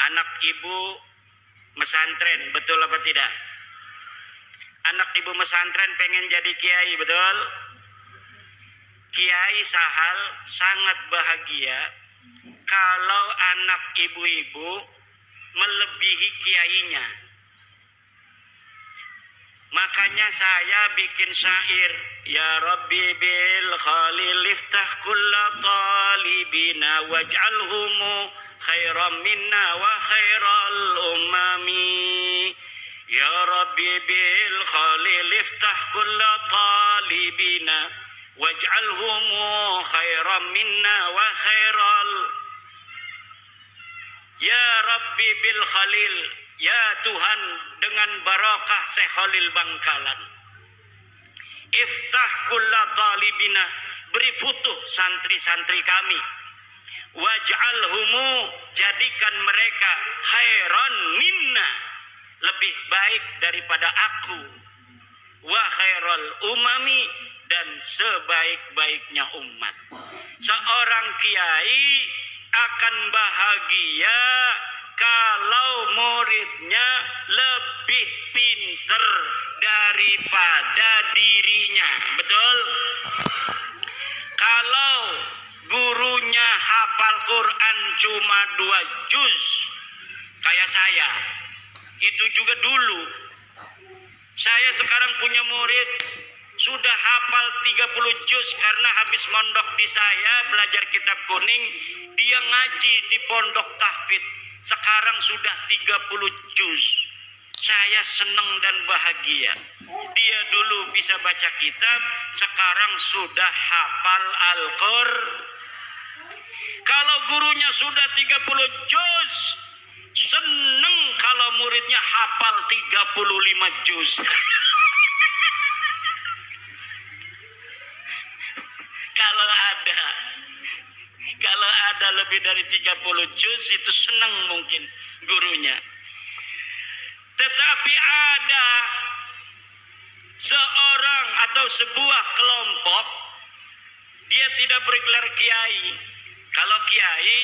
anak ibu mesantren, betul apa tidak? Anak ibu mesantren pengen jadi kiai, betul? Kiai Sahal sangat bahagia kalau anak ibu-ibu melebihi kiainya. Makanya saya bikin syair, ya Rabbi bil khalil iftah kulla talibina waj'alhumu khairan minna wa khairal umami. Ya Rabbi bil khalil iftah kulla talibina waj'alhumu khairan minna wa khairal. Ya Rabbi bil khalil, ya Tuhan dengan barokah Syekh Khalil Bangkalan, iftah kulla talibina, beri futuh santri-santri kami, waj'alhumu, jadikan mereka khairan minna, lebih baik daripada aku, wa khairal umami, dan sebaik-baiknya umat. Seorang kiai akan bahagia kalau muridnya lebih pinter daripada dirinya, betul? Kalau gurunya hafal Quran cuma 2 juz kayak saya, itu juga dulu. Saya sekarang punya murid sudah hafal 30 juz karena habis mondok di saya belajar kitab kuning, dia ngaji di pondok tahfidz. Sekarang sudah 30 juz. Saya senang dan bahagia. Dia dulu bisa baca kitab, sekarang sudah hafal Al-Qur'an. Kalau gurunya sudah 30 juz, senang kalau muridnya hafal 35 juz. Kalau ada lebih dari 30 juz itu senang mungkin gurunya. Tetapi ada seorang atau sebuah kelompok, dia tidak bergelar kiai. Kalau kiai,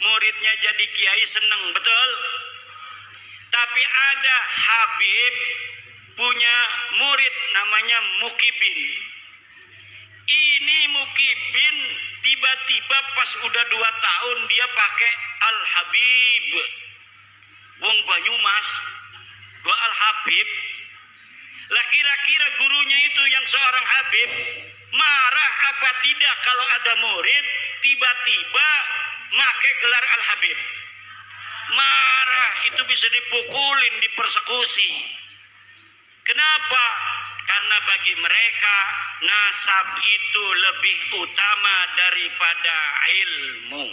muridnya jadi kiai senang, betul? Tapi ada Habib punya murid namanya Mukibin. Ini Mukibin tiba-tiba pas udah 2 tahun dia pakai Al-Habib. Wong Banyumas, gua Al-Habib. Lah kira-kira gurunya itu yang seorang Habib marah apa tidak kalau ada murid tiba-tiba pakai gelar Al-Habib? Marah, itu bisa dipukulin, dipersekusi. Kenapa? Karena bagi mereka nasab itu lebih utama daripada ilmu.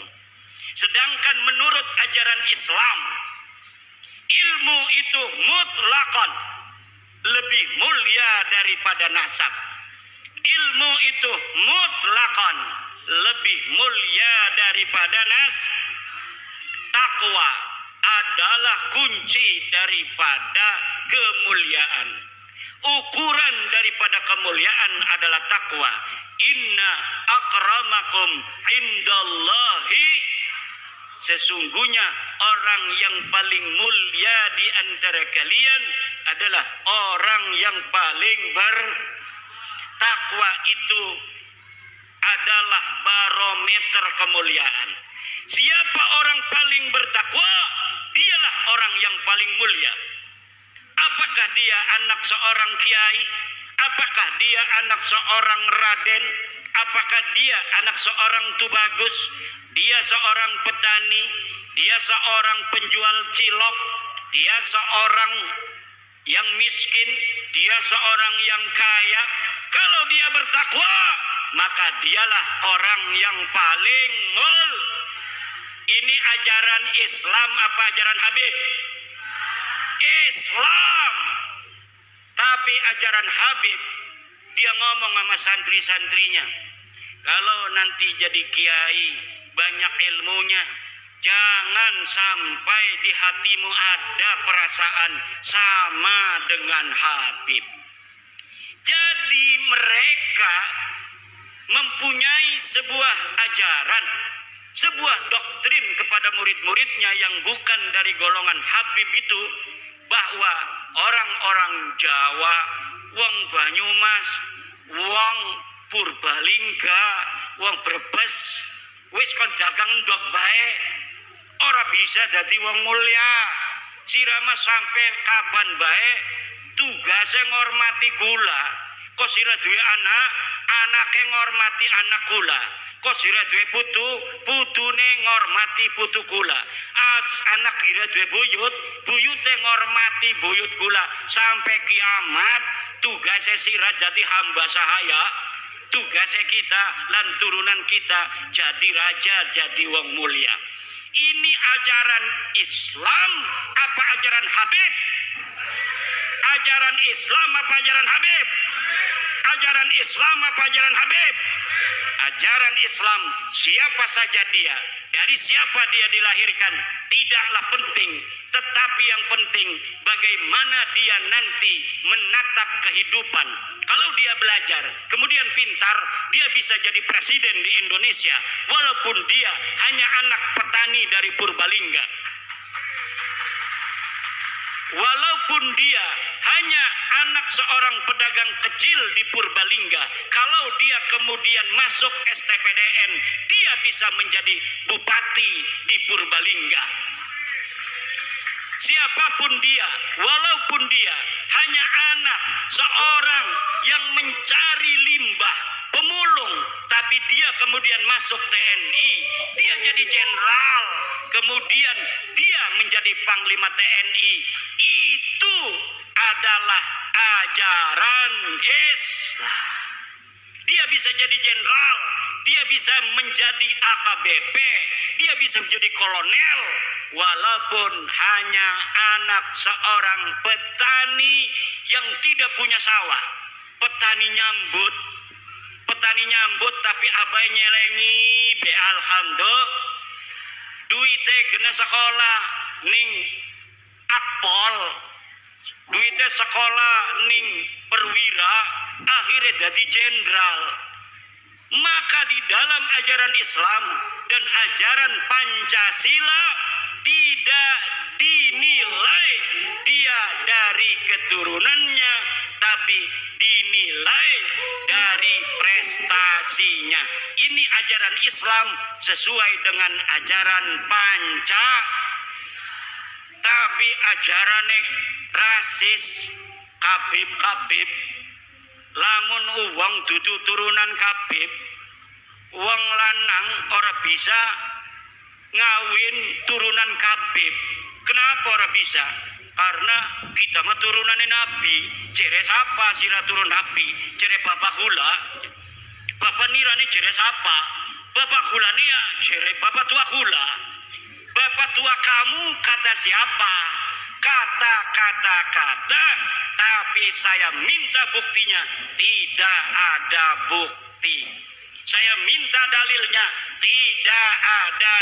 Sedangkan menurut ajaran Islam, ilmu itu mutlakon, lebih mulia daripada nasab. Ilmu itu mutlakon, lebih mulia daripada takwa adalah kunci daripada kemuliaan. Ukuran daripada kemuliaan adalah takwa. Inna akramakum indallahi, sesungguhnya orang yang paling mulia di antara kalian adalah orang yang paling bertakwa. Itu adalah barometer kemuliaan. Siapa orang paling bertakwa, dialah orang yang paling mulia. Apakah dia anak seorang kiai? Apakah dia anak seorang raden? Apakah dia anak seorang tubagus? Dia seorang petani? Dia seorang penjual cilok? Dia seorang yang miskin? Dia seorang yang kaya? Kalau dia bertakwa, maka dialah orang yang paling Ini ajaran Islam apa ajaran Habib? Islam. Tapi ajaran Habib, dia ngomong sama santri-santrinya, kalau nanti jadi kiai banyak ilmunya, jangan sampai di hatimu ada perasaan sama dengan Habib. Jadi mereka mempunyai sebuah ajaran sebuah doktrin kepada murid-muridnya yang bukan dari golongan Habib itu, bahwa orang-orang Jawa, wong Banyumas, wong Purbalingga, wong Brebes wis kon dagang ndok bae, ora bisa dadi wong mulya. Sirama sampai kapan bae tugasnya ngormati kula. Kok sira duwe anak, anake ngormati anak kula. Kok sira duwe putu, putune ngormati putu kula. Anak kira duwe buyut, buyute ngormati buyut kula. Sampai kiamat tugasnya sira jadi hamba sahaya. Tugasnya kita lan turunan kita jadi raja, jadi wong mulia. Ini ajaran Islam apa ajaran Habib? Ajaran Islam apa ajaran Habib? Ajaran Islam apa ajaran Habib? Ajaran Islam, siapa saja dia, dari siapa dia dilahirkan, tidaklah penting. Tetapi yang penting bagaimana dia nanti menatap kehidupan. Kalau dia belajar, kemudian pintar, dia bisa jadi presiden di Indonesia. Walaupun dia hanya anak petani dari Purbalingga. Walaupun dia hanya anak seorang pedagang kecil di Purbalingga, kalau dia kemudian masuk STPDN, dia bisa menjadi bupati di Purbalingga. Siapapun dia, walaupun dia hanya anak seorang yang mencari limbah, pemulung, tapi dia kemudian masuk TNI, dia jadi jenderal, kemudian dia menjadi panglima TNI. Itu adalah ajaran Islam. Dia bisa jadi jenderal, dia bisa menjadi AKBP, dia bisa menjadi kolonel, walaupun hanya anak seorang petani yang tidak punya sawah. Petani nyambut tapi abai nyelengi be alhamdulillah duite gena sekolah ning Akpol, duite sekolah ning perwira, akhirnya jadi jenderal. Maka di dalam ajaran Islam dan ajaran Pancasila tidak dinilai dia dari keturunannya, tapi dinilai dari prestasinya. Ini ajaran Islam sesuai dengan ajaran tapi ajarannya rasis, kabib, lamun uang dudu turunan kabib, uang lanang ora bisa ngawin turunan kabib. Kenapa ora bisa? Karena kita mah turunannya Nabi. Jere siapa sira turun Nabi? Jere bapak kula. Bapak nirani jere siapa? Bapak kula nih ya jere bapak tua kula. Bapak tua kamu kata siapa? Kata, tapi saya minta buktinya. Tidak ada bukti. Saya minta dalilnya. Tidak ada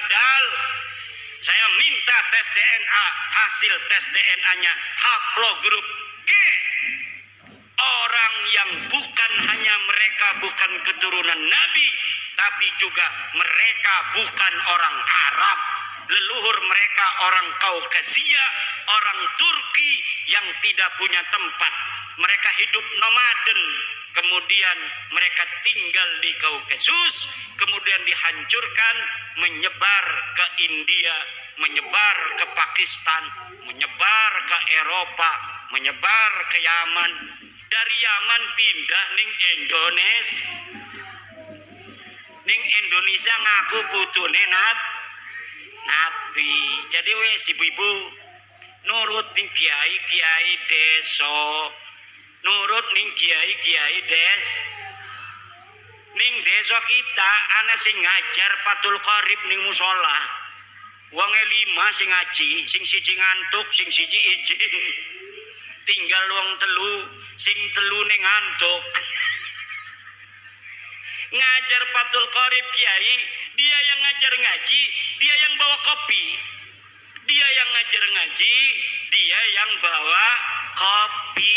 Saya minta tes DNA, hasil tes DNA-nya haplogrup G. Orang yang bukan hanya mereka bukan keturunan Nabi, tapi juga mereka bukan orang Arab. Leluhur mereka orang Kaukasia, orang Turki yang tidak punya tempat. Mereka hidup nomaden, kemudian mereka tinggal di Kaukasus, kemudian dihancurkan, menyebar ke India, menyebar ke Pakistan, menyebar ke Eropa, menyebar ke Yaman. Dari Yaman pindah ning Indonesia ngaku putune Nabi. Jadi wes ibu-ibu nurut ning kiai desa, nurut ning kiai ning desa kita ana sing ngajar Fathul Qorib ning musola. Wonge 5 sing ngaji, sing siji ngantuk, sing siji izin. Tinggal wong telu, sing telune ngantuk. Ngajar Fathul Qorib kiai, dia yang ngajar ngaji, dia yang bawa kopi. Dia yang ngajar ngaji, dia yang bawa kopi.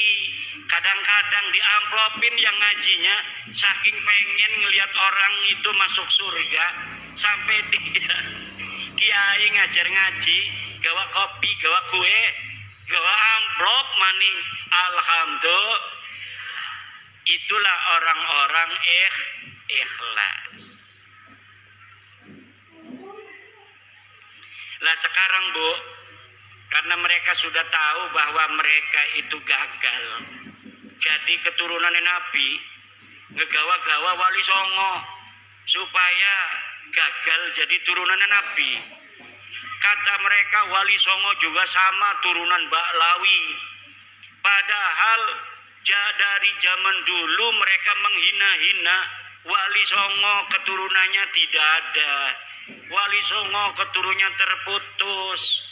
Kadang-kadang diamplopin yang ngajinya, saking pengen ngelihat orang itu masuk surga, sampai dia kiai ngajar ngaji, gawa kopi, gawa kue, gawa amplop maning. Alhamdulillah, itulah orang-orang ikhlas. Lah sekarang Bu, karena mereka sudah tahu bahwa mereka itu gagal jadi keturunan Nabi, ngegawa-gawa Wali Songo supaya gagal jadi turunan Nabi. Kata mereka Wali Songo juga sama turunan Baklawi. Padahal dari zaman dulu mereka menghina-hina Wali Songo, keturunannya tidak ada. Wali Songo keturunannya terputus.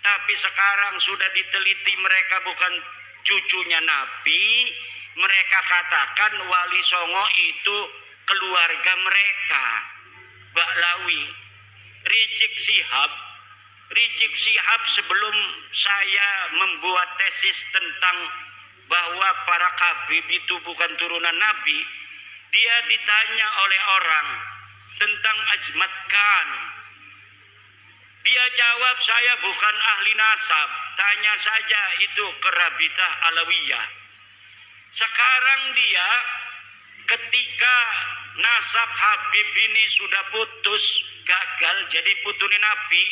Tapi sekarang sudah diteliti mereka bukan cucunya Nabi. Mereka katakan Wali Songo itu keluarga mereka, Baklawi. Rizik Syihab sebelum saya membuat tesis tentang bahwa para Khabib itu bukan turunan Nabi, dia ditanya oleh orang tentang Azmat Khan. Dia jawab, saya bukan ahli nasab, tanya saja itu ke Rabitah Alawiyah. Sekarang dia ketika nasab Habib ini sudah putus, gagal jadi putune Nabi,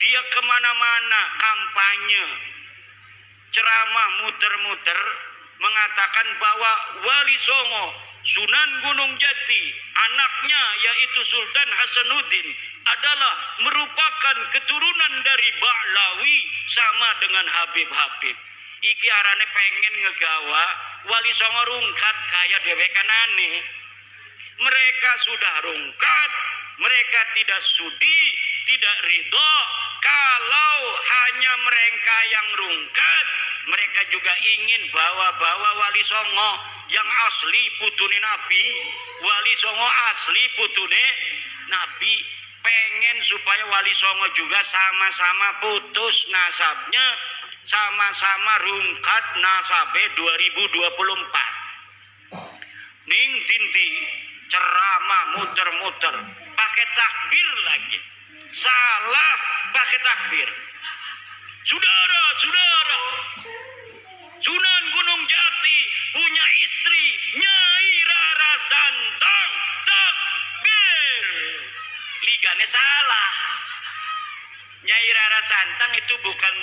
dia kemana-mana kampanye, ceramah muter-muter, mengatakan bahwa Wali Songo, Sunan Gunung Jati, anaknya yaitu Sultan Hasanuddin adalah merupakan keturunan dari Baklawi sama dengan Habib-Habib. Iki arane pengen ngegawa Wali Songo rungkat kaya dewekanane. Mereka sudah rungkat, mereka tidak sudi, tidak ridho. Kalau hanya mereka yang rungkat, mereka juga ingin bawa-bawa Wali Songo yang asli putune Nabi. Wali Songo asli putune Nabi, pengen supaya Wali Songo juga sama-sama putus nasabnya, sama-sama rungkat nasabe 2024. Ning dinti ceramah muter-muter pakai takbir lagi, salah pakai takbir. Saudara, Sunan Gunung Jati punya istri Nyai Rara Santang, takbir. Ligane salah. Nyai Rara Santang itu bukan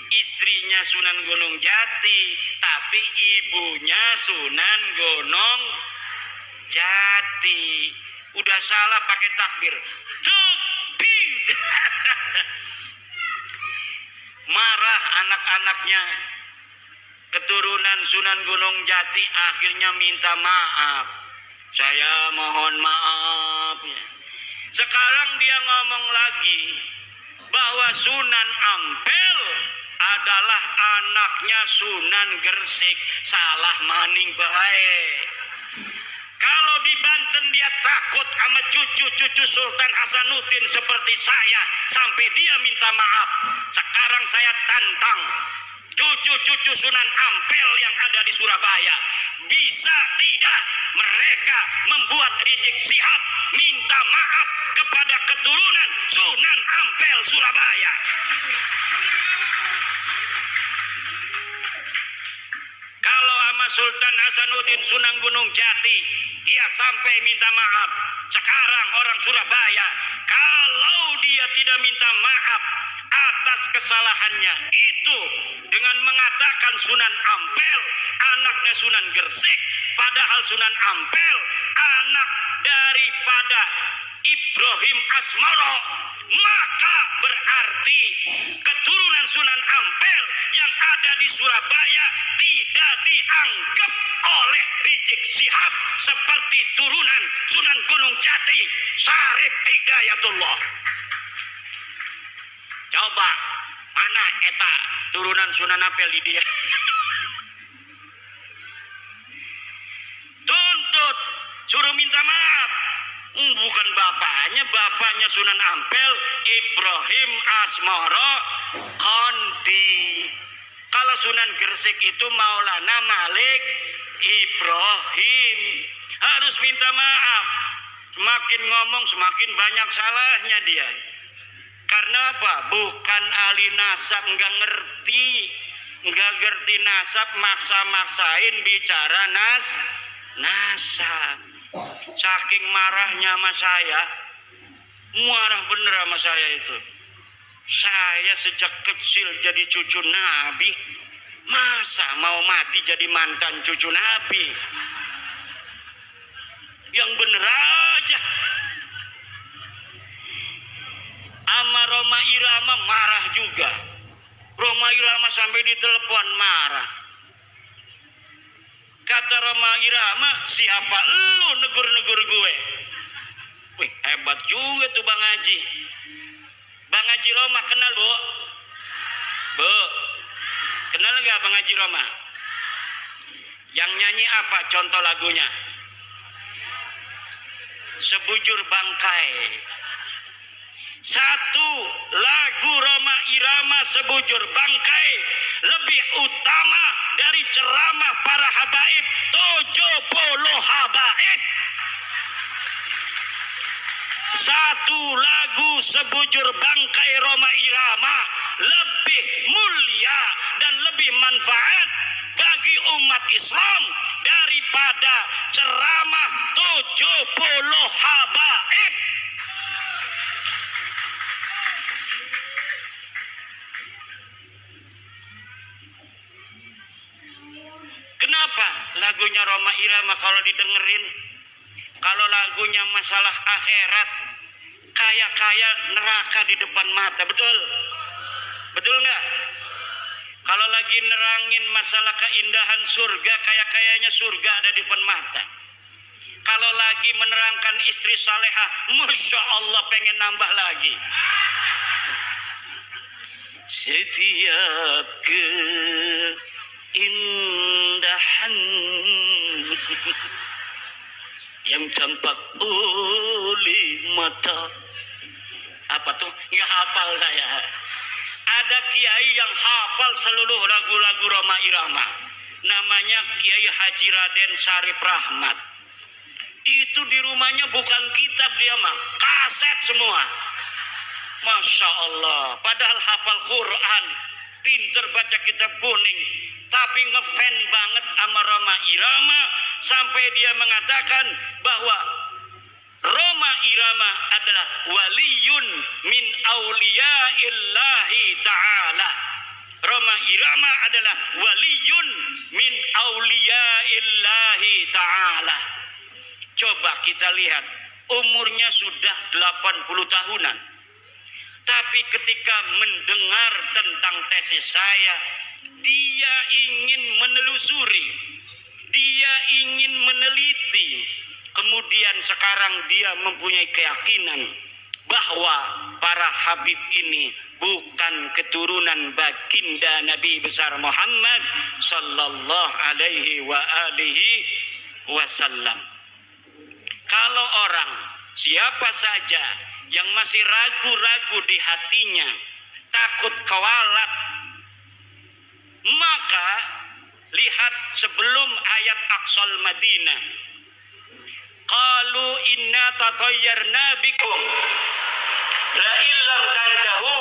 istrinya Sunan Gunung Jati, tapi ibunya Sunan Gunung Jati. Udah salah pakai takbir. Takbir. Marah anak-anaknya keturunan Sunan Gunung Jati, akhirnya minta maaf. Saya mohon maaf. Sekarang dia ngomong lagi bahwa Sunan Ampel adalah anaknya Sunan Gresik. Salah maning bae. Kalau di Banten dia takut sama cucu-cucu Sultan Hasanuddin seperti saya sampai dia minta maaf. Sekarang saya tantang cucu-cucu Sunan Ampel yang ada di Surabaya, bisa tidak mereka membuat Rizik Syihab minta maaf kepada keturunan Sunan Ampel Surabaya? Kalau sama Sultan Hasanuddin Sunan Gunung Jati dia sampai minta maaf, sekarang orang Surabaya kalau dia tidak minta maaf atas kesalahannya itu dengan mengatakan Sunan Ampel anaknya Sunan Gresik, padahal Sunan Ampel anak daripada Ibrahim Asmoro, maka berarti keturunan Sunan Ampel yang ada di Surabaya tidak dianggap oleh Rizik Syihab seperti turunan Sunan Gunung Jati Syarif Hidayatullah. Coba mana eta turunan Sunan Ampel di dia? Tuntut, suruh minta maaf. Bukan bapaknya Sunan Ampel Ibrahim Asmoro Kondi. Kalau Sunan Gresik itu Maulana Malik Ibrahim. Harus minta maaf. Semakin ngomong semakin banyak salahnya dia. Karena apa? Bukan ahli nasab, nggak ngerti nasab, maksa-maksain bicara nasab. Saking marahnya sama saya, marah bener sama saya itu. Saya sejak kecil jadi cucu Nabi, masa mau mati jadi mantan cucu Nabi? Yang bener aja. Ama Roma Irama marah juga. Roma Irama sampai ditelepon marah. Kata Roma Irama, siapa lu negur-negur gue? Wih, hebat juga tuh Bang Haji. Bang Haji Roma kenal, Bu? Bu, kenal nggak Bang Haji Roma? Yang nyanyi apa contoh lagunya? Sebujur Bangkai. Satu lagu Roma Irama Sebujur Bangkai lebih utama dari ceramah para habaib 70 habaib. Satu lagu Sebujur Bangkai Roma Irama lebih mulia dan lebih manfaat bagi umat Islam daripada ceramah 70 habaib. Kenapa lagunya Roma Irama kalau didengerin? Kalau lagunya masalah akhirat, kaya-kaya neraka di depan mata, betul? Betul nggak? Kalau lagi nerangin masalah keindahan surga, kaya-kayanya surga ada di depan mata. Kalau lagi menerangkan istri salehah, Masya Allah pengen nambah lagi. Setiap keindahan yang tampak oleh mata. Apa tuh? Nggak hafal saya. Ada kiai yang hafal seluruh lagu-lagu Roma Irama. Namanya Kiai Haji Raden Sarip Rahmat. Itu di rumahnya bukan kitab dia mah, kaset semua. Masya Allah. Padahal hafal Quran, pinter baca kitab kuning, tapi ngefan banget sama Roma Irama sampai dia mengatakan bahwa Roma Irama adalah waliyun min auliyaillahi ta'ala. Roma Irama adalah waliyun min auliyaillahi ta'ala. Coba kita lihat, umurnya sudah 80 tahunan. Tapi ketika mendengar tentang tesis saya, dia ingin menelusuri, dia ingin meneliti. Kemudian sekarang dia mempunyai keyakinan bahwa para habib ini bukan keturunan baginda Nabi besar Muhammad sallallahu alaihi wa alihi wasallam. Kalau orang siapa saja yang masih ragu-ragu di hatinya, takut kewalat, maka lihat sebelum ayat Aqsal Madinah. Qalu inna tatayyarna bikum la illam tantahu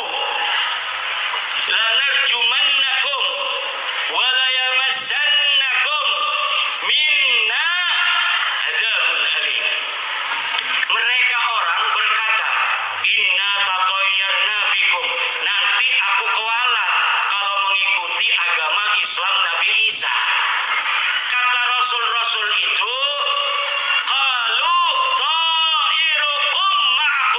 lanarjumannakum wa la yamassannakum minna adzabun alim. Mereka orang berkata, inna tatayyarna bikum, nanti aku kewalat kalau mengikuti agama Islam Nabi Isa. Kata Rasul-Rasul itu, qalu ta'irukum ma'akum,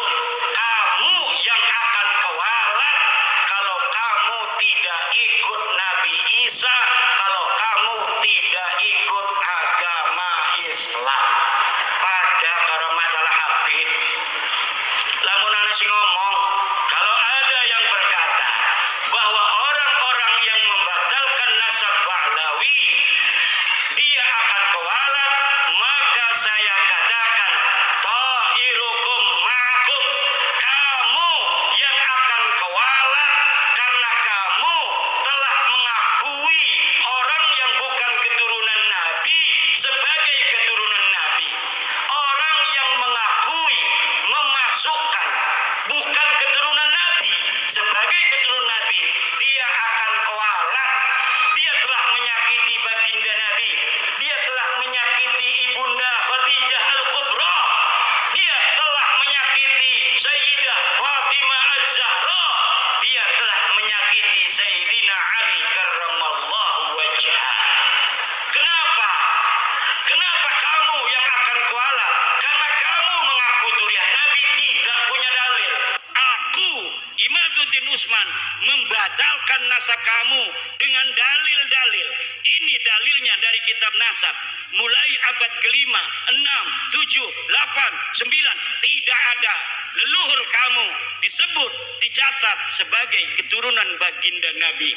membatalkan nasab kamu dengan dalil-dalil. Ini dalilnya dari kitab nasab. Mulai abad kelima, 6, 7, 8, 9. Tidak ada leluhur kamu disebut, dicatat sebagai keturunan baginda Nabi.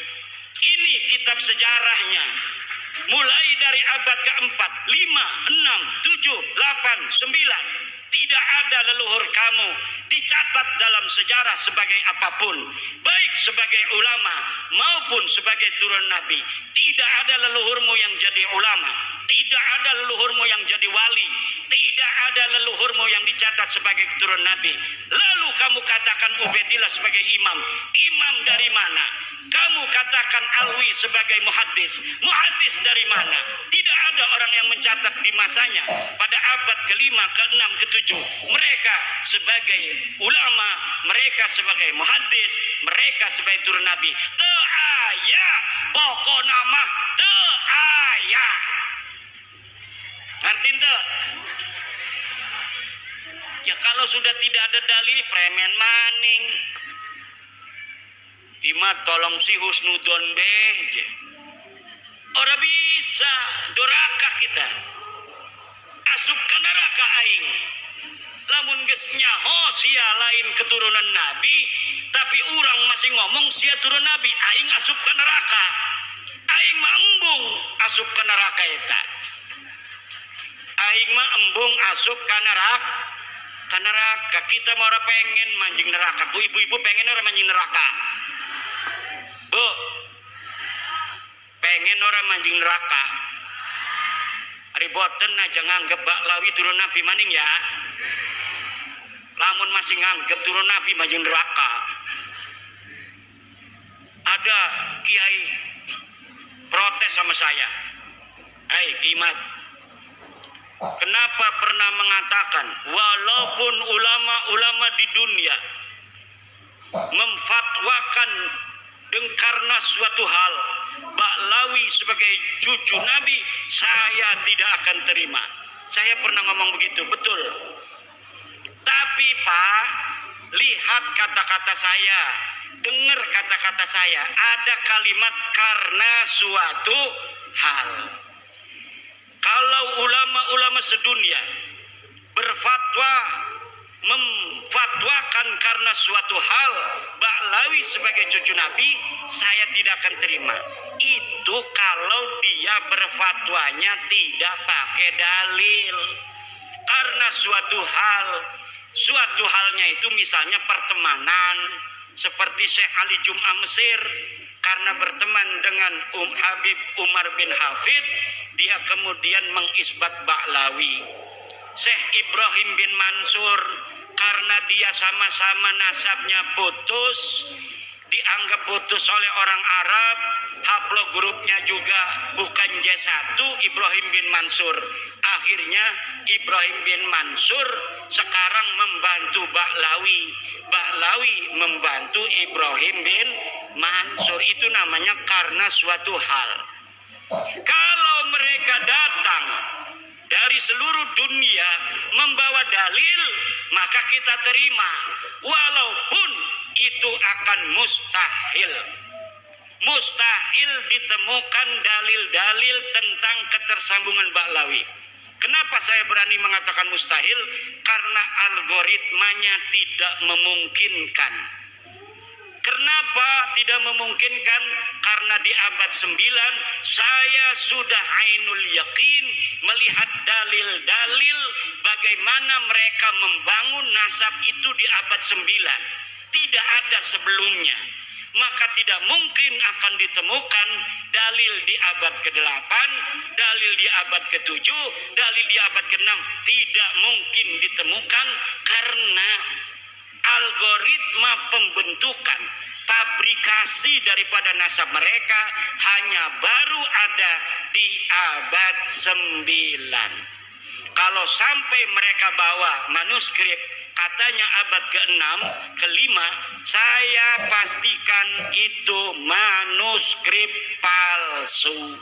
Ini kitab sejarahnya. Mulai dari abad keempat, 5, 6, 7, 8, 9. Tidak ada leluhur kamu dicatat dalam sejarah sebagai apapun, baik sebagai ulama maupun sebagai turun Nabi. Tidak ada leluhurmu yang jadi ulama, tidak ada leluhurmu yang jadi wali, tidak ada leluhurmu yang dicatat sebagai turun Nabi. Lalu kamu katakan Ubaidillah sebagai imam. Imam dari mana? Kamu katakan Alwi sebagai muhaddis. Muhaddis dari mana? Tidak ada orang yang mencatat di masanya pada abad kelima, ke-6, ke-7. Mereka sebagai ulama, mereka sebagai muhaddis, mereka sebagai turun Nabi. Teu aya, pokok nama teu aya. Ngerti teu? Ya kalau sudah tidak ada dalil, premen maning. Ima tolong si husnudon beje. Ora bisa, doraka kita. Asup ka neraka aing. Lamun geus nyaho sia lain keturunan Nabi, tapi urang masih ngomong sia turun Nabi, aing asup ka neraka. Aing mah embung asup ka neraka eta. Aing mah embung asup ka neraka. Ka neraka kita mah ora pengen manjing neraka. Ku ibu-ibu pengen ora manjing neraka? Bu, pengen orang manjing neraka. Riboten aja nganggep Baklawi turun Nabi maning ya. Lamun masih nganggep turun Nabi manjing neraka. Ada kiai protes sama saya. Kimat, kenapa pernah mengatakan walaupun ulama-ulama di dunia memfatwakan karena suatu hal Baklawi sebagai cucu Nabi, saya tidak akan terima. Saya pernah ngomong begitu, betul. Tapi Pak, lihat kata-kata saya, dengar kata-kata saya. Ada kalimat karena suatu hal. Kalau ulama-ulama sedunia berfatwa memfatwakan karena suatu hal Baklawi sebagai cucu Nabi, saya tidak akan terima. Itu kalau dia berfatwanya tidak pakai dalil. Karena suatu halnya itu misalnya pertemanan, seperti Syekh Ali Jum'ah Mesir karena berteman dengan Habib Umar bin Hafid, dia kemudian mengisbat Baklawi. Syekh Ibrahim bin Mansur karena dia sama-sama nasabnya putus, dianggap putus oleh orang Arab, haplogrupnya juga bukan J1, Ibrahim bin Mansur. Akhirnya Ibrahim bin Mansur sekarang membantu Baklawi. Baklawi membantu Ibrahim bin Mansur. Itu namanya karena suatu hal. Kalau mereka datang dari seluruh dunia membawa dalil, maka kita terima, walaupun itu akan mustahil. Mustahil ditemukan dalil-dalil tentang ketersambungan Baklawi. Kenapa saya berani mengatakan mustahil? Karena algoritmanya tidak memungkinkan. Kenapa tidak memungkinkan? Karena di abad 9 saya sudah ainul yakin melihat dalil-dalil bagaimana mereka membangun nasab itu di abad 9. Tidak ada sebelumnya. Maka tidak mungkin akan ditemukan dalil di abad ke-8, dalil di abad ke-7, dalil di abad ke-6. Tidak mungkin ditemukan karena algoritma pembentukan fabrikasi daripada nasab mereka hanya baru ada di abad 9. Kalau sampai mereka bawa manuskrip katanya abad ke-6, ke-5, saya pastikan itu manuskrip palsu.